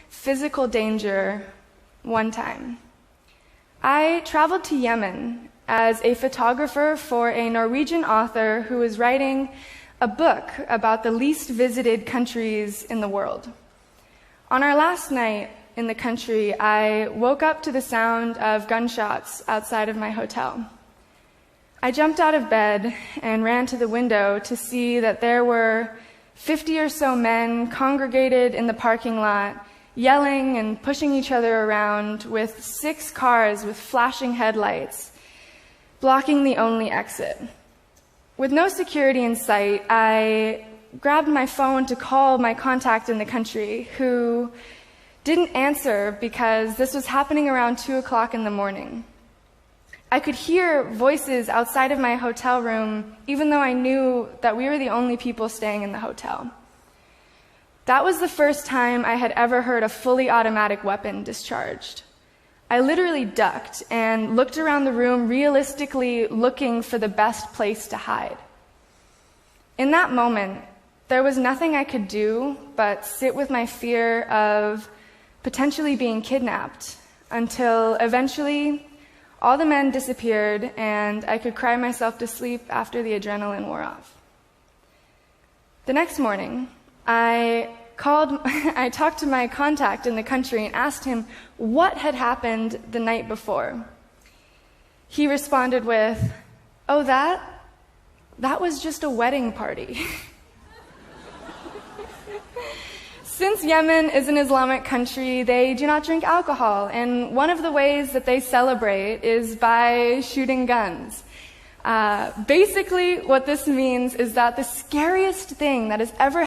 physical danger one time. I traveled to Yemen as a photographer for a Norwegian author who was writing a book about the least visited countries in the world. On our last night in the country, I woke up to the sound of gunshots outside of my hotel. I jumped out of bed and ran to the window to see that there were 50 or so men congregated in the parking lot, yelling and pushing each other around with 6 cars with flashing headlights, blocking the only exit. With no security in sight, I grabbed my phone to call my contact in the country, who didn't answer because this was happening around 2 o'clock in the morning. I could hear voices outside of my hotel room, even though I knew that we were the only people staying in the hotel. That was the first time I had ever heard a fully automatic weapon discharged. I literally ducked and looked around the room, realistically looking for the best place to hide. In that moment, there was nothing I could do but sit with my fear of potentially being kidnapped until eventually all the men disappeared and I could cry myself to sleep after the adrenaline wore off. The next morning, I talked to my contact in the country and asked him what had happened the night before. He responded with, "Oh, that was just a wedding party." Since Yemen is an Islamic country, they do not drink alcohol, and one of the ways that they celebrate is by shooting guns. Basically, what this means is that the scariest thing that has ever